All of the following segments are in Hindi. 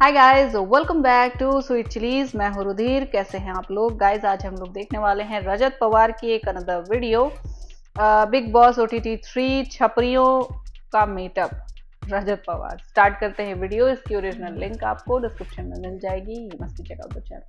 Hi guys, welcome back to sweet chillies. मैं हूं रुधिर। कैसे हैं आप लोग गाइस? आज हम लोग देखने वाले हैं रजत पवार की एक another video, big boss OTT 3 छपरियों का मीटअप। रजत पवार स्टार्ट करते हैं वीडियो। इसकी ओरिजिनल लिंक आपको डिस्क्रिप्शन में मिल जाएगी। You must be check out the channel.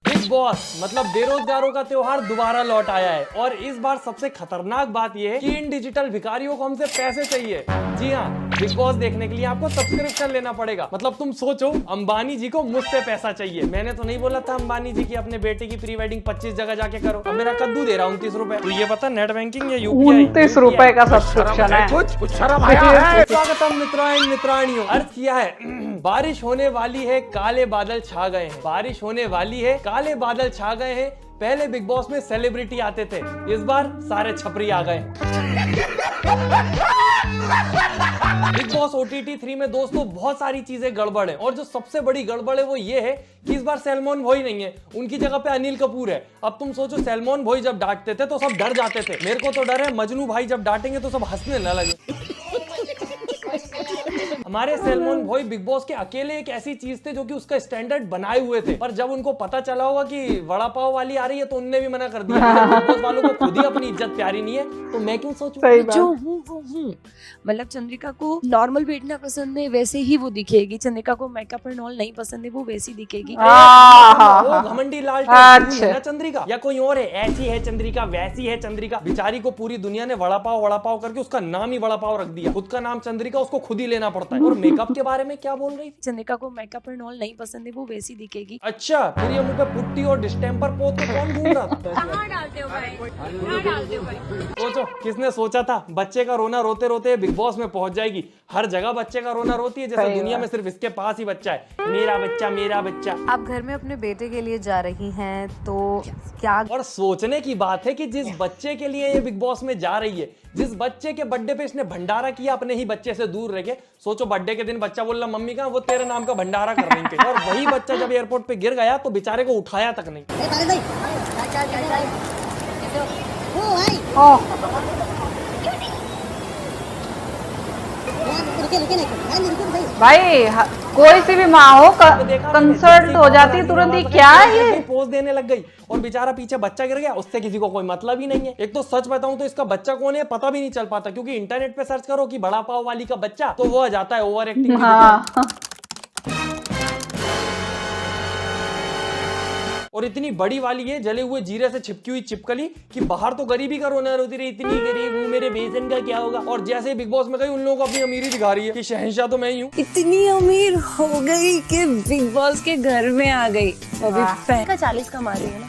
Bigg Boss मतलब बेरोजगारों का त्योहार दोबारा लौट आया है और इस बार सबसे खतरनाक बात यह है कि इन डिजिटल भिखारियों को हमसे पैसे चाहिए। जी हाँ, बिग बॉस देखने के लिए आपको सब्सक्रिप्शन लेना पड़ेगा। मतलब तुम सोचो, अंबानी जी को मुझसे पैसा चाहिए। मैंने तो नहीं बोला था अंबानी जी की अपने बेटे की प्री वेडिंग 25 जगह जाके करो। अब मेरा कद्दू दे रहा 29 रुपए। तो ये पता नेट बैंकिंग या यूपीआई 29 रुपए का सब्सक्रिप्शन है। कुछ शर्म आया है। स्वागतम मित्राइन मित्राणियों। अर्थ किया है बारिश होने वाली है, काले बादल छा गए हैं। बारिश होने वाली है, काले बादल छा गए हैं। पहले बिग बॉस में सेलिब्रिटी आते थे, इस बार सारे छपरी आ गए। बिग बॉस OTT 3 में दोस्तों बहुत सारी चीजें गड़बड़ है और जो सबसे बड़ी गड़बड़ है वो ये है कि इस बार सैलमोन भोई नहीं है, उनकी जगह पे अनिल कपूर है। अब तुम सोचो, सैलमोन भोई जब डांटते थे तो सब डर जाते थे। मेरे को तो डर है मजनू भाई जब डांटेंगे तो सब हंसने न लगे। हमारे सैलमोन भोई बिग बॉस के अकेले एक ऐसी चीज थे जो कि उसका स्टैंडर्ड बनाए हुए थे, पर जब उनको पता चला होगा कि वड़ा पाव वाली आ रही है तो उनने भी मना कर दिया। बिग बॉस वालों को खुद ही अपनी इज्जत प्यारी नहीं है तो मैं क्यों सोचूं? जो हूँ वो हूँ। मतलब चंद्रिका को नॉर्मल बैठना पसंद है, वैसे ही वो दिखेगी। चंद्रिका को मेकअप एंड ऑल नहीं पसंद है, वो वैसी दिखेगी। वो घमंडी लाल है ना चंद्रिका, या कोई और है? ऐसी है चंद्रिका, वैसी है चंद्रिका। बेचारी को पूरी दुनिया ने वड़ा पाव करके उसका नाम ही वड़ा पाव रख दिया। खुद का नाम चंद्रिका, उसको खुद ही लेना पड़ता है। और मेकअप के बारे में क्या बोल रही थी? चंद्रिका को मेकअप एंड ऑल नहीं पसंद है, वो वैसी दिखेगी। अच्छा, फिर ये मुंह पे पुट्टी और डिस्टेम्पर पोत के कौन घूम रहा था? कहाँ डालते हो भाई? कहाँ डालते हो भाई? सोचो, किसने सोचा था बच्चे का रोना रोते रोते बिग बॉस में पहुंच जाएगी। हर जगह बच्चे का रोना रोती है, जैसे दुनिया में सिर्फ इसके पास ही बच्चा है। मेरा बच्चा, मेरा बच्चा। आप घर में अपने बेटे के लिए जा रही हैं तो क्या? और सोचने की बात है कि जिस बच्चे के लिए ये बिग बॉस में जा रही है, जिस बच्चे के बर्थडे पे इसने भंडारा किया अपने ही बच्चे से दूर रह के। सोचो, बर्थडे के दिन बच्चा बोल रहा मम्मी का वो तेरे नाम का भंडारा कर रही थी, और वही बच्चा जब एयरपोर्ट पे गिर गया तो बेचारे को उठाया तक नहीं। भाई कोई सी भी माँ हो कंसर्ट हो जाती है तुरंत ही। क्या है ये? पोज देने लग गई और बेचारा पीछे बच्चा गिर गया, उससे किसी को कोई मतलब ही नहीं है। एक तो सच बताऊं तो इसका बच्चा कौन है पता भी नहीं चल पाता, क्योंकि इंटरनेट पे सर्च करो कि बड़ा पाव वाली का बच्चा तो वो आ जाता है ओवर एक्टिंग। और इतनी बड़ी वाली है जले हुए जीरे से छिपकी हुई छिपकली कि बाहर तो गरीबी का रोना रोती रही, इतनी गरीब हूँ, मेरे बेसन का क्या होगा। और जैसे ही बिग बॉस में गई उन लोगों को अपनी अमीरी दिखा रही है कि शहंशाह तो मैं ही हूँ। इतनी अमीर हो गई कि बिग बॉस के घर में आ गई। अभी का 40 कमा रही है ना,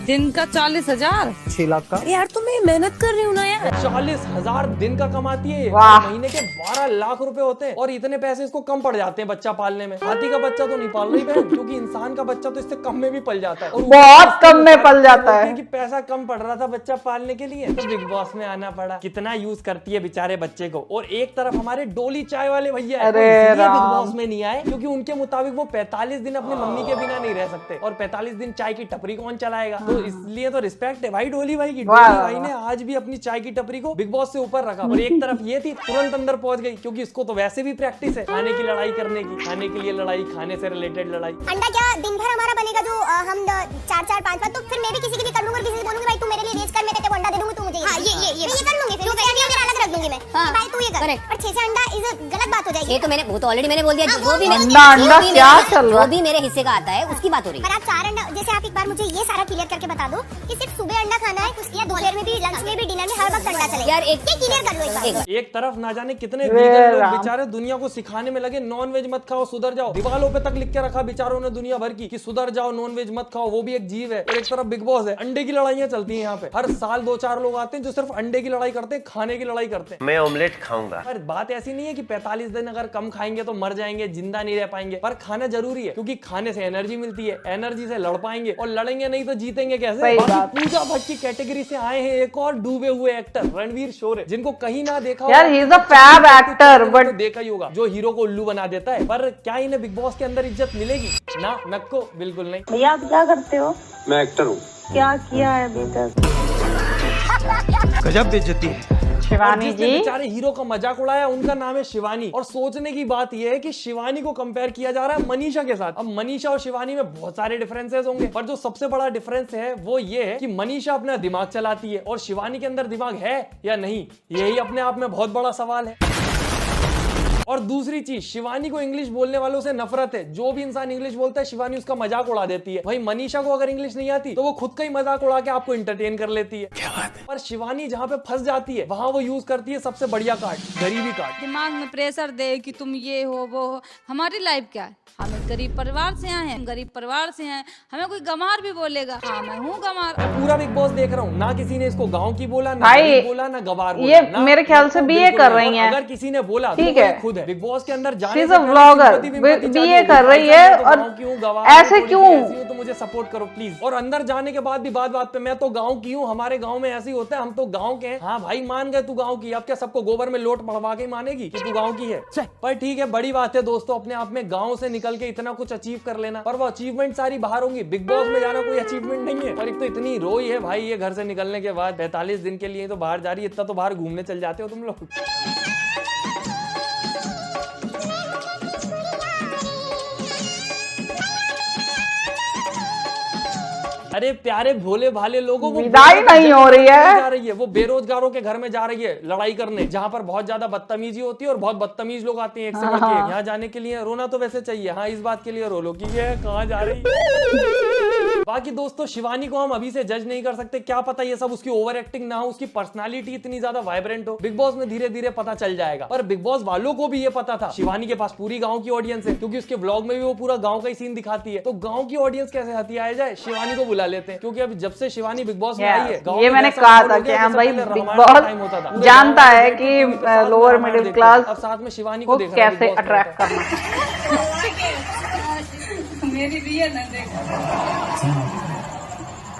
दिन का 40,000, 6 लाख का। यार तो मैं मेहनत कर रही हूँ ना यार। 40,000 दिन का कमाती है। महीने के 12 लाख रुपए होते हैं और इतने पैसे इसको कम पड़ जाते हैं बच्चा पालने में। हाथी का बच्चा तो नहीं पाल रही बहन, क्योंकि इंसान का बच्चा तो इससे कम में भी पल जाता है, और बहुत कम में पल जाता है कि पैसा कम पड़ रहा था बच्चा पालने के लिए, तो बिग बॉस में आना पड़ा। कितना यूज करती है बेचारे बच्चे को। और एक तरफ हमारे डोली चाय वाले भैया बिग बॉस में नहीं आए क्योंकि उनके मुताबिक वो 45 दिन अपनी मम्मी के बिना नहीं रह सकते, और 45 दिन चाय की टपरी कौन चलाएगा। तो इसलिए तो रिस्पेक्ट है भाई डोली भाई की। डोली भाई ने आज भी अपनी चाय की टपरी को बिग बॉस से ऊपर रखा। और एक तरफ ये थी तुरंत अंदर पहुंच गई, क्योंकि इसको तो वैसे भी प्रैक्टिस है खाने की लड़ाई करने की। खाने के लिए लड़ाई, खाने से रिलेटेड लड़ाई। अंडा क्या दिन भर हमारा बनेगा जो हम 4-4 5-5, तो फिर मैं भी किसी के लिए कर लूंगा, किसी से बोलूंगी भाई तू मेरे लिए रेस कर, मैं तेरे को अंडा दे दूंगी, तू मुझे ये कर लूंगी। फिर अलग रख दूंगी मैं, भाई तू ये कर। पर 6 से अंडा इज गलत बात हो जाएगी। ये तो मैंने वो तो ऑलरेडी मैंने बोल दिया, जो भी अंडा क्या चल रहा है, जो भी मेरे हिस्से का आता है उसकी बात हो रही है। पर आप 4 अंडा, जैसे आप एक बार मुझे ये सारा क्लियर करके बता दो कि सिर्फ सुबह अंडा खाना है, उसके दोपहर में भी, लंच में भी, डिनर में हर वक्त अंडा चलेगा। यार एक क्लियर कर लो। एक तरफ ना जाने कितने वीगन लोग बेचारे दुनिया को सिखाने में लगे, नॉन वेज मत खाओ, सुधर जाओ। दीवालों पे तक लिख के रखा बेचारों ने दुनिया भर की कि सुधर जाओ, नॉन वेज मत खाओ, वो भी एक जीव है। और एक तरफ बिग बॉस है, अंडे की लड़ाइयां चलती हैं यहाँ पे। हर साल 2-4 लोग आते हैं जो सिर्फ अंडे की लड़ाई करते हैं, खाने की लड़ाई करते हैं। मैं ऑमलेट खाऊंगा। पर बात ऐसी नहीं है कि 45 दिन अगर कम खाएंगे तो मर जाएंगे, जिंदा नहीं रह पाएंगे। पर खाना जरूरी है, क्योंकि खाने से एनर्जी मिलती है, एनर्जी से लड़ पाएंगे, और लड़ेंगे नहीं तो जीतेंगे कैसे। पूजा भट्ट की कैटेगरी से आए हैं एक और डूबे हुए एक्टर रणवीर शोरे, जिनको कहीं ना देखा यार, he is a fab actor, but देखा ही होगा, जो हीरो को उल्लू बना देता है। पर क्या इन्हें बिग बॉस के अंदर इज्जत मिलेगी? ना, नक्को बिल्कुल नहीं। भैया आप क्या करते हो? मैं एक्टर हूँ। क्या किया है अभी तक? गजब बेइज्जती है। शिवानी जिसने जी बेचारे हीरो का मजाक उड़ाया उनका नाम है शिवानी। और सोचने की बात यह है कि शिवानी को कंपेयर किया जा रहा है मनीषा के साथ। अब मनीषा और शिवानी में बहुत सारे डिफरेंसेस होंगे, पर जो सबसे बड़ा डिफरेंस है वो ये है कि मनीषा अपना दिमाग चलाती है और शिवानी के अंदर दिमाग है या नहीं, यही अपने आप में बहुत बड़ा सवाल है। और दूसरी चीज, शिवानी को इंग्लिश बोलने वालों से नफरत है। जो भी इंसान इंग्लिश बोलता है शिवानी उसका मजाक उड़ा देती है। वही मनीषा को अगर इंग्लिश नहीं आती तो वो खुद का ही मजाक उड़ा के आपको एंटरटेन कर लेती है। क्या बात है। पर शिवानी जहाँ पे फंस जाती है वहां वो यूज करती है सबसे बढ़िया कार्ड, गरीबी कार्ड। दिमाग में प्रेशर दे कि तुम ये हो वो हो। हमारी लाइफ क्या है, हम एक गरीब परिवार से आए हैं, गरीब परिवार से हैं, हमें कोई गंवार भी बोलेगा, हाँ मैं हूँ गंवार। मैं पूरा बिग बॉस देख रहा हूँ, ना किसी ने इसको गाँव की बोला, ना भाई, गरीब बोला, ना गवार बोला। ये ना मेरे ख्याल से बीए कर रही हैं। अगर किसी ने बोला ठीक तो है, खुद है बिग बॉस के अंदर जाने शी इज से अ पहले व्लॉगर, सिंपैथी बीए कर रही है और ऐसे क्यों, तो मुझे सपोर्ट करो प्लीज। और अंदर जाने के बाद भी बात बात पे मैं तो गांव की हूँ, हमारे गांव में ऐसे ही होता है, हम तो गांव के हैं। हाँ भाई मान गए तू गांव की, अब क्या सबको गोबर में लोट पड़वा के मानेगी कि तू गांव की है। पर ठीक है, बड़ी बात है दोस्तों अपने आप में गांव से निकल के इतना कुछ अचीव कर लेना, पर वो अचीवमेंट सारी बाहर होंगी। बिग बॉस में जाना कोई अचीवमेंट नहीं है। और एक तो इतनी रोई है भाई ये घर से निकलने के बाद, 45 दिन के लिए तो बाहर जा रही है, इतना तो बाहर घूमने चल जाते हो तुम लोग। अरे प्यारे भोले भाले लोगों, वो विदाई नहीं हो रही है, जा रही है, वो बेरोजगारों के घर में जा रही है लड़ाई करने, जहाँ पर बहुत ज्यादा बदतमीजी होती है और बहुत बदतमीज लोग आते हैं एक से बढ़ के। यहाँ जाने के लिए रोना तो वैसे चाहिए, हाँ इस बात के लिए रो लो कि ये कहाँ जा रही है। बाकी दोस्तों शिवानी को हम अभी से जज नहीं कर सकते, क्या पता ये सब उसकी ओवर एक्टिंग ना हो, उसकी पर्सनालिटी इतनी ज्यादा वाइब्रेंट हो। बिग बॉस में धीरे धीरे पता चल जाएगा। पर बिग बॉस वालों को भी ये पता था शिवानी के पास पूरी गाँव की ऑडियंस है, क्योंकि उसके ब्लॉग में भी वो पूरा गाँव का ही सीन दिखाती है। तो गाँव की ऑडियंस कैसे हथियाया जाए, शिवानी को बुला लेते हैं, क्योंकि अभी जब से शिवानी बिग बॉस में आई है, ये मैंने कहा था कि हाँ भाई बिग बॉस जानता है कि लोअर मिडिल क्लास अब साथ में शिवानी को को देख कैसे अट्रैक्ट करना। मेरी रियल है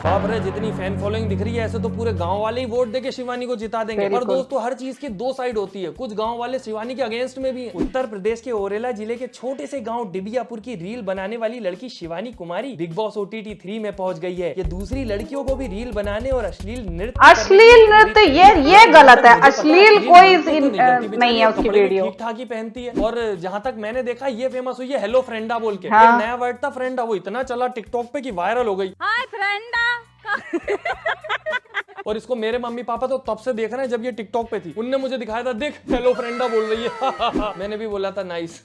बाप रे, जितनी फैन फॉलोइंग दिख रही है ऐसे तो पूरे गांव वाले ही वोट देके शिवानी को जिता देंगे। और दोस्तों हर चीज की दो साइड होती है, कुछ गांव वाले शिवानी के अगेंस्ट में भी हैं। उत्तर प्रदेश के ओरेला जिले के छोटे से गांव डिबियापुर की रील बनाने वाली लड़की Shivani Kumari big boss OTT 3 में पहुंच गई है। ये दूसरी लड़कियों को भी रील बनाने और अश्लील नृत्य ये गलत है। अश्लील कोई नहीं है उसकी वीडियो, ठीक ठाक ही पहनती है। और जहां तक मैंने देखा ये फेमस हुई है हेलो फ्रेंडा बोल के। हाँ। नया वर्ड था फ्रेंडा, वो इतना चला टिकटॉक पे कि वायरल हो गई। हाय फ्रेंडा। और इसको मेरे मम्मी पापा तो तब से देख रहे हैं जब ये टिकटॉक पे थी, उनने मुझे दिखाया था देख हेलो फ्रेंडा बोल रही है। मैंने भी बोला था नाइस।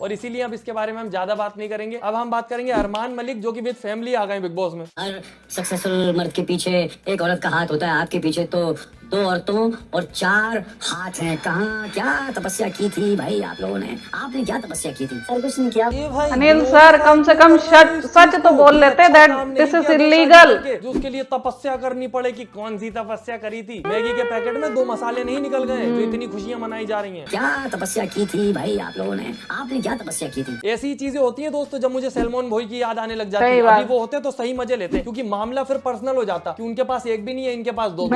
और इसीलिए अब इसके बारे में हम ज्यादा बात नहीं करेंगे। अब हम बात करेंगे अरमान मलिक, जो कि विद फैमिली आ गए बिग बॉस में। हर सक्सेसफुल मर्द के पीछे एक औरत का हाथ होता है, आपके पीछे तो 2 औरतों और 4 हाथ हैं। कहाँ क्या तपस्या की थी भाई आप लोगों ने, आपने क्या तपस्या की थी? सर कुछ नहीं किया। अनिल सर कम से कम सच तो बोल लेते दैट दिस इज इलीगल। जो उसके लिए तपस्या करनी पड़े कि कौन सी तपस्या करी थी? मैगी के पैकेट में 2 मसाले नहीं निकल गए जो इतनी खुशियां मनाई जा रही हैं। क्या तपस्या की थी भाई आप लोगों ने, आपने क्या तपस्या की थी? ऐसी चीजें होती हैं दोस्तों जब मुझे सैलमोन भोई की याद आने लग जाती है। अभी वो होते तो सही मजे लेते, क्योंकि मामला फिर पर्सनल हो जाता कि उनके पास एक भी नहीं है, इनके पास 2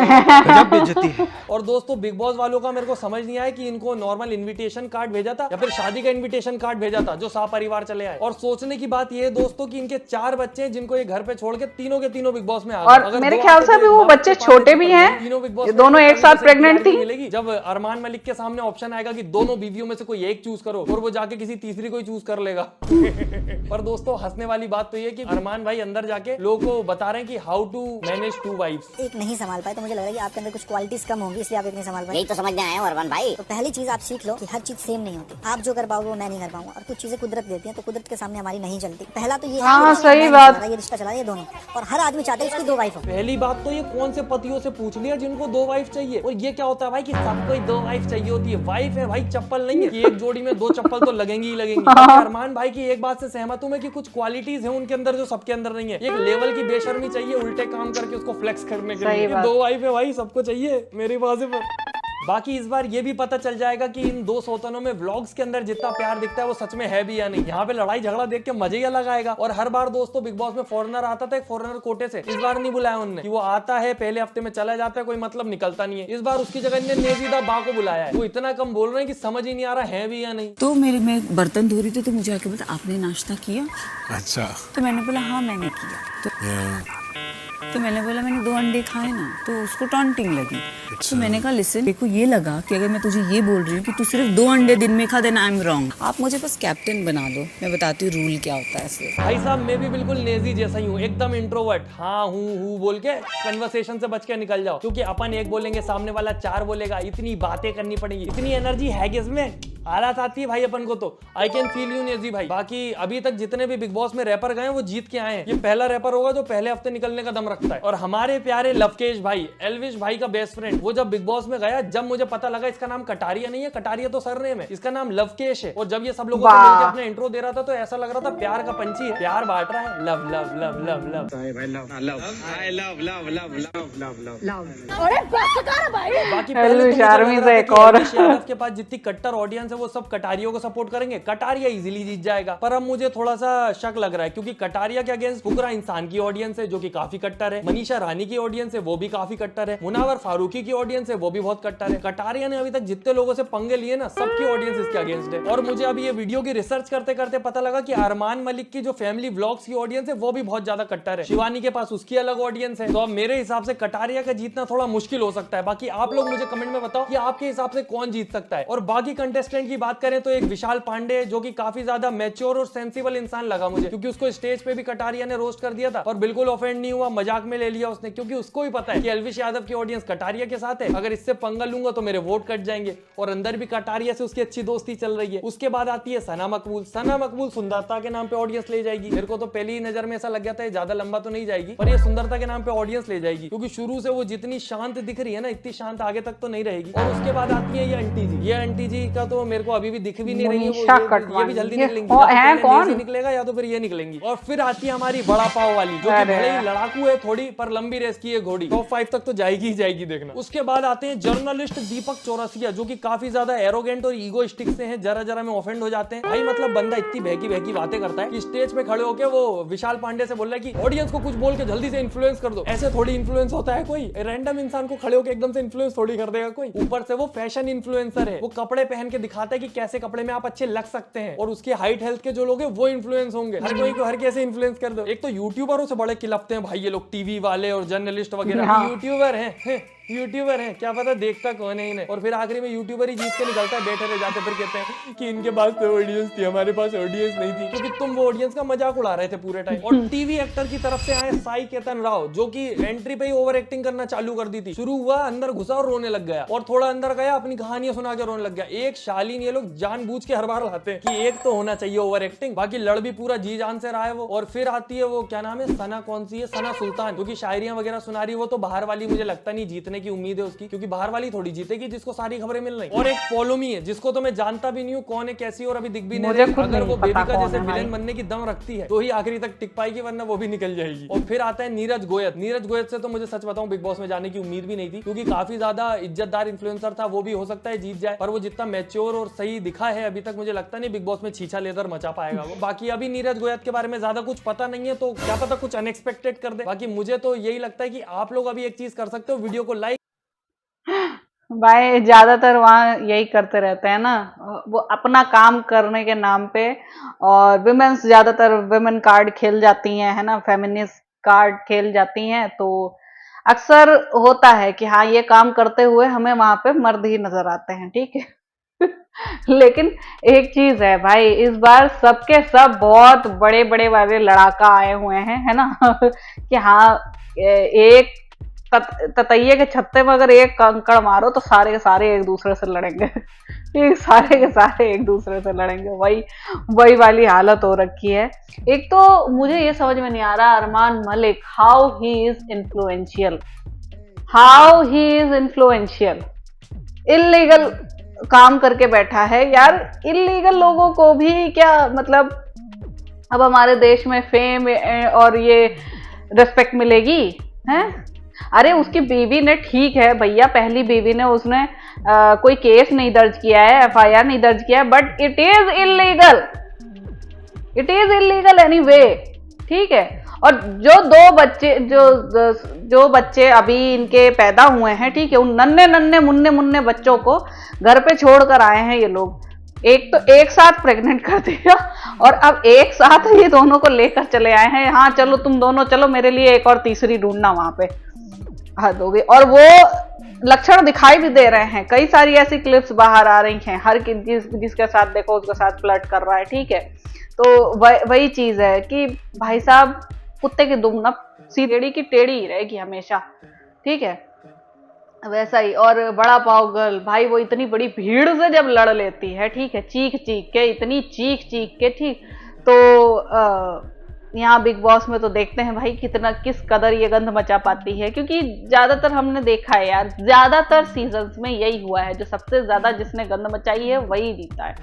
और दोस्तों बिग बॉस वालों का मेरे को समझ नहीं आया कि इनको नॉर्मल इनविटेशन कार्ड भेजा था या फिर शादी का इनविटेशन कार्ड भेजा था जो साथ परिवार चले आए। और सोचने की बात ये है दोस्तों कि इनके 4 बच्चे हैं जिनको ये घर पे छोड़ के तीनों के तीनों बिग बॉस में आ गए। और मेरे ख्याल से भी वो बच्चे छोटे भी हैं, ये दोनों एक साथ प्रेग्नेंट थी। मिलेगी जब अरमान मलिक के सामने ऑप्शन आएगा कि दोनों बीवियों में से कोई एक चूज करो, और वो जाके किसी तीसरी को चूज कर लेगा। पर दोस्तों हंसने वाली बात तो ये कि अरमान भाई अंदर जाके लोगों को बता रहे हैं कि हाउ टू मैनेज 2 वाइफ्स। एक नहीं संभाल पाए तो मुझे लग रहा है कि आपके अंदर कुछ क्वालिटीज कम होंगी, इसलिए आप एक नहीं संभाल पाए। यही तो समझने आए हैं अरमान भाई। तो पहली चीज आप सीख लो कि हर चीज सेम नहीं होती। आप जो कर पाओगे वो मैं नहीं कर पाऊंगा, और कुछ चीजें कुदरत देती है तो कुदरत के सामने हमारी नहीं चलती। पहला तो ये हाँ, सही बात। ये रिश्ता चला ये दोनों, और हर आदमी चाहता है उसकी 2 वाइफ हो। पहली बात तो ये कौन से पतियों से पूछ लिया जिनको 2 वाइफ चाहिए? और ये क्या होता है भाई कि सबको ही 2 वाइफ चाहिए होती है? वाइफ है भाई, चप्पल नहीं है कि एक जोड़ी में 2 चप्पल तो लगेंगी ही लगेंगी। अरमान भाई की एक बात से सहमत हूं मैं कि कुछ क्वालिटीज है उनके अंदर जो सबके अंदर नहीं है। एक लेवल की बेशर्मी चाहिए उल्टे काम करके उसको फ्लेक्स करने के लिए। 2 वाइफ है भाई, सबको चाहिए मेरी बात पर। बाकी इस बार ये भी पता चल जाएगा कि इन 2 सौतनों में व्लॉग्स के अंदर जितना प्यार दिखता है वो सच में है भी या नहीं। यहाँ पे लड़ाई झगड़ा देख के मजे ही अलग आएगा। और हर बार दोस्तों बिग बॉस में फॉरेनर आता था, एक फॉरेनर कोटे से। इस बार नहीं बुलाया उन्होंने कि वो आता है पहले हफ्ते में चला जाता है, कोई मतलब निकलता नहीं है। इस बार उसकी जगह इन्हें नेजीदा बा को बुलाया है। वो इतना कम बोल रहे हैं कि समझ ही नहीं आ रहा है भी या नहीं। तो मैं बर्तन धो रही थी तो मुझे आके बता आपने नाश्ता किया? अच्छा। तो मैंने बोला हाँ मैंने किया। तो तो मैंने बोला मैंने 2 अंडे खाए ना, तो उसको टॉन्टिंग लगी। तो मैंने कहा लिसन, देखो ये लगा कि अगर मैं तुझे ये बोल रही हूँ कि तू सिर्फ 2 अंडे दिन में खा, देना आई एम रॉन्ग। आप मुझे बस कैप्टन बना दो, मैं बताती हूँ रूल क्या होता है इसलिए। भाई साहब मैं भी बिल्कुल नेजी जैसा ही हूँ, एकदम इंट्रोवर्ट, हाँ हूँ बोल के कन्वर्सेशन से बच के निकल जाओ, क्योंकि अपन एक बोलेंगे सामने वाला 4 बोलेगा, इतनी बातें करनी पड़ेगी, इतनी एनर्जी है कि इसमें हालात आती है भाई अपन को। तो I can feel you Naezy भाई। बाकी अभी तक जितने भी बिग बॉस में रैपर गए वो जीत के आए हैं। ये पहला रैपर होगा जो पहले हफ्ते निकलने का दम रखता है। और हमारे प्यारे लवकेश भाई, एल्विश भाई का बेस्ट फ्रेंड, वो जब बिग बॉस में गया, जब मुझे पता लगा इसका नाम कटारिया नहीं है, कटारिया तो सरनेम है, इसका नाम लवकेश है, और जब ये सब लोगों से मिलकर अपना इंट्रो दे रहा था तो ऐसा लग रहा था प्यार का पंछी है, प्यार बांट रहा है, love love love love love बाकी पहले यादव के पास जितनी कट्टर ऑडियंस है वो सब कटारियों को सपोर्ट करेंगे, कटारिया इजीली जीत जाएगा। पर अब मुझे थोड़ा सा शक लग रहा है, क्योंकि कटारिया के अगेंस्ट फुकरा इंसान की ऑडियंस है जो कि काफी कट्टर है, मनीषा रानी की ऑडियंस है वो भी काफी कट्टर है, मुनावर फारूकी की ऑडियंस है वो भी बहुत कट्टर है। कटारिया ने अभी तक जितने लोगों से पंगे लिए ना, सबकी ऑडियंस इसके अगेंस्ट है। और मुझे अभी ये वीडियो की रिसर्च करते करते पता लगा कि अरमान मलिक की जो फैमिली व्लॉग्स की ऑडियंस है वो भी बहुत ज्यादा कट्टर है, शिवानी के पास उसकी अलग ऑडियंस है। तो अब मेरे हिसाब से कटारिया का जीतना थोड़ा मुश्किल हो सकता है। बाकी आप लोग मुझे कमेंट में बताओ कि आपके हिसाब से कौन जीत सकता है। और बाकी कंटेस्टेंट की बात करें तो एक विशाल पांडे, जो कि काफी ज्यादा मैच्योर और सेंसिबल इंसान लगा मुझे, क्योंकि उसको स्टेज पे भी कटारिया ने रोस्ट कर दिया था और बिल्कुल ऑफेंड नहीं हुआ, मजाक में ले लिया उसने, क्योंकि उसको भी पता है कि एल्विश यादव की ऑडियंस कटारिया के साथ है, अगर इससे पंगा लूंगा तो मेरे वोट कट जाएंगे। और अंदर भी कटारिया से उसकी अच्छी दोस्ती चल रही है। उसके बाद आती है सना मकबूल। सना मकबूल सुंदरता के नाम पे ऑडियंस ले जाएगी। मेरे को तो पहली ही नजर में ऐसा लग गया था ज्यादा लंबा तो नहीं जाएगी, पर ये सुंदरता के नाम पे ऑडियंस ले जाएगी, क्योंकि शुरू से वो जितनी शांत दिख रही है ना, इतनी शांत आगे तक तो नहीं रहेगी। और उसके बाद आती है ये आंटी जी। ये आंटी जी का तो मेरे को अभी भी दिख भी नहीं रही है, ये भी जल्दी निकलेंगी, कौन निकलेगा या तो फिर ये निकलेंगी। और फिर आती है हमारी बड़ा पाव वाली, जो कि भले ही लड़ाकू है थोड़ी, पर लंबी रेस की है घोड़ी, टॉप 5 तक तो जाएगी ही जाएगी, देखना। उसके बाद आते हैं जर्नलिस्ट दीपक चौरसिया, जो कि काफी ज्यादा एरोगेंट और ईगोइस्टिक से हैं, जरा जरा में ऑफेंड हो जाते हैं। भाई मतलब बंदा इतनी बहकी बातें करता है कि स्टेज पे खड़े होकर वो विशाल पांडे से बोल रहा है कि ऑडियंस को कुछ बोल के जल्दी से इन्फ्लुएंस कर दो। ऐसे थोड़ी इन्फ्लुएंस होता है कोई? रैंडम इंसान को खड़े होकर एकदम से इन्फ्लुएंस थोड़ी कर देगा कोई। ऊपर से वो फैशन इन्फ्लुएंसर है, वो कपड़े पहन के दिखाता है कि कैसे कपड़े में आप अच्छे लग सकते हैं, और उसके हाइट हेल्थ के जो लोग हैं वो इन्फ्लुएंस होंगे। हर कोई को हर कैसे इन्फ्लुएंस कर दो। एक तो यूट्यूबरों से बड़े किलपते हैं भाई ये लोग, टीवी वाले और जर्नलिस्ट वगैरह। यूट्यूबर हैं यूट्यूबर हैं, क्या पता देखता कौन है इन्हें। और फिर आखिरी में यूट्यूबर ही जीत के निकलता है, बैठे रह जाते, फिर कहते हैं कि इनके पास तो ऑडियंस थी, हमारे पास ऑडियंस नहीं थी, क्योंकि तुम वो ऑडियंस का मजाक उड़ा रहे थे पूरे टाइम। और टीवी एक्टर की तरफ से आए साई केतन राव, जो कि एंट्री पे ही ओवर एक्टिंग करना चालू कर दी थी। शुरू हुआ, अंदर घुसा और रोने लग गया, और थोड़ा अंदर गया, अपनी कहानियां सुना के रोने लग गया। एक शालीन ये लोग जानबूझ के हर बार लाते हैं कि एक तो होना चाहिए ओवर एक्टिंग, बाकी लड़ भी पूरा जी जान से रहा है वो। और फिर आती है वो, क्या नाम है, सना, कौन सी है, सना सुल्तान, जो कि शायरियां वगैरह सुना रही है। वो तो बाहर वाली मुझे लगता नहीं जीतने की उम्मीद है उसकी, क्योंकि बाहर वाली थोड़ी जीतेगी जिसको सारी खबरें मिल रही। और एक पोलोमी है, जिसको तो मैं जानता भी नहीं हूँ कौन है, कैसी, और अभी दिख भी नहीं रही। अगर वो बेबी का जैसे विलेन बनने की दम रखती है तो ही आखिरी तक टिक पाएगी, वरना वो भी निकल जाएगी। और फिर आता है नीरज गोयत। नीरज गोयत से तो मुझे सच बताऊं बिग बॉस में जाने की उम्मीद भी नहीं थी, क्योंकि काफी ज्यादा इज्जतदार इन्फ्लुएंसर था। वो भी हो सकता है जीत जाए, पर वो जितना मैच्योर और सही दिखा है अभी तक, मुझे लगता नहीं बिग बॉस में छीछा लेदर मचा पाएगा वो। बाकी अभी नीरज गोयत के बारे में ज्यादा कुछ पता नहीं है, तो क्या पता कुछ अनएक्सपेक्टेड कर दे। बाकी मुझे तो यही लगता है कि आप लोग अभी एक चीज कर सकते हो, वीडियो को लाइक। भाई ज्यादातर वहाँ यही करते रहते हैं ना, वो अपना काम करने के नाम पे। और विमेन्स ज्यादातर विमेन कार्ड खेल जाती हैं, है ना, फेमिनिस्ट कार्ड खेल जाती हैं। तो अक्सर होता है कि हाँ ये काम करते हुए हमें वहां पे मर्द ही नजर आते हैं, ठीक है। लेकिन एक चीज है भाई, इस बार सबके सब बहुत बड़े बड़े वाले लड़ाका आए हुए हैं, है ना। कि हाँ एक ततैये के छत्ते में अगर एक कंकड़ मारो तो सारे के सारे एक दूसरे से लड़ेंगे। सारे के सारे एक दूसरे से लड़ेंगे, वही वाली हालत हो रखी है। एक तो मुझे ये समझ में नहीं आ रहा, Armaan Malik, how he is influential. Illegal काम करके बैठा है यार। इल्लीगल लोगों को भी क्या मतलब, अब हमारे देश में फेम और ये रिस्पेक्ट मिलेगी हैं? अरे उसकी बीवी ने, ठीक है भैया, पहली बीवी ने, उसने कोई केस नहीं दर्ज किया है, FIR नहीं दर्ज किया है, but it is illegal anyway, ठीक है। और जो बच्चे अभी इनके पैदा हुए हैं, ठीक है, उन नन्हे मुन्ने बच्चों को घर पे छोड़ कर आए हैं ये लोग। एक साथ प्रेग्नेंट कर दिया और अब एक साथ ये दोनों को लेकर चले आए हैं, हाँ चलो तुम दोनों चलो, मेरे लिए एक और तीसरी ढूंढना वहां पे। हद हो गई। और वो लक्षण दिखाई भी दे रहे हैं, कई सारी ऐसी क्लिप्स बाहर आ रही हैं, हर जिसके साथ देखो उसके साथ फ्लर्ट कर रहा है, ठीक है। तो वही चीज है कि भाई साहब कुत्ते की दुम ना सीढ़ी की टेढ़ी ही रहेगी हमेशा, ठीक है, वैसा ही। और बड़ा पाव गर्ल भाई, वो इतनी बड़ी भीड़ से जब लड़ लेती है, ठीक है, चीख चीख के, इतनी चीख चीख के, ठीक, तो यहाँ बिग बॉस में तो देखते हैं भाई किस कदर ये गंध मचा पाती है, क्योंकि ज्यादातर हमने देखा है यार, ज्यादातर सीजन्स में यही हुआ है, जो सबसे ज्यादा जिसने गंध मचाई है वही जीता है,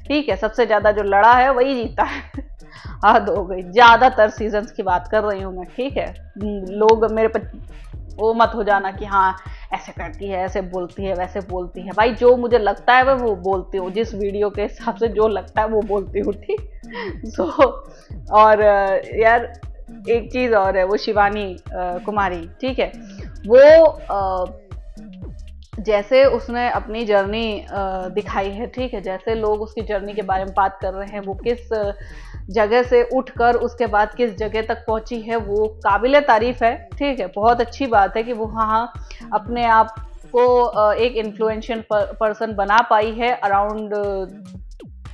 ठीक है, सबसे ज्यादा जो लड़ा है वही जीता है। हद हो गई, ज्यादातर सीजन्स की बात कर रही हूँ मैं, ठीक है। लोग मेरे पर वो मत हो जाना कि हाँ ऐसे करती है, ऐसे बोलती है, वैसे बोलती है, भाई जो मुझे लगता है मैं वो बोलती हूँ, जिस वीडियो के हिसाब से जो लगता है वो बोलती हूँ, ठीक। सो और यार एक चीज और है, वो शिवानी कुमारी, ठीक है, वो जैसे उसने अपनी जर्नी दिखाई है, ठीक है, जैसे लोग उसकी जर्नी के बारे में बात कर रहे हैं, वो किस जगह से उठकर उसके बाद किस जगह तक पहुंची है, वो काबिले तारीफ है, ठीक है। बहुत अच्छी बात है कि वो हाँ अपने आप को एक इन्फ्लुएंशियल पर्सन बना पाई है अराउंड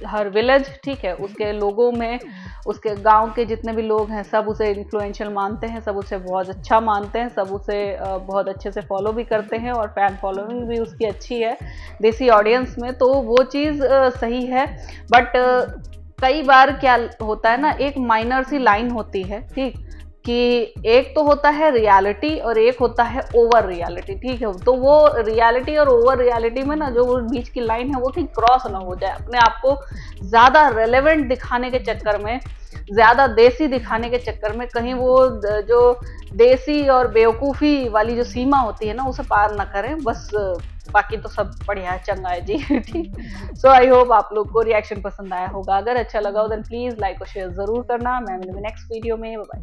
हर विलेज, ठीक है। उसके लोगों में, उसके गांव के जितने भी लोग हैं सब उसे इन्फ्लुएंशियल मानते हैं, सब उसे बहुत अच्छा मानते हैं, सब उसे बहुत अच्छे से फॉलो भी करते हैं और फैन फॉलोइंग भी उसकी अच्छी है देसी ऑडियंस में, तो वो चीज़ सही है। बट कई बार क्या होता है ना, एक माइनर सी लाइन होती है, ठीक, कि एक तो होता है रियलिटी और एक होता है ओवर रियलिटी, ठीक है। तो वो रियलिटी और ओवर रियलिटी में ना जो वो बीच की लाइन है वो कहीं क्रॉस ना हो जाए, अपने आप को ज़्यादा रेलेवेंट दिखाने के चक्कर में, ज़्यादा देसी दिखाने के चक्कर में कहीं वो जो देसी और बेवकूफ़ी वाली जो सीमा होती है ना उसे पार ना करें, बस। बाकी तो सब बढ़िया है, चंगा है जी, ठीक। सो आई होप आप लोग को रिएक्शन पसंद आया होगा, अगर अच्छा लगा हो देन प्लीज़ लाइक और शेयर ज़रूर करना। मैं मिलूंगी नेक्स्ट वीडियो में, बाय।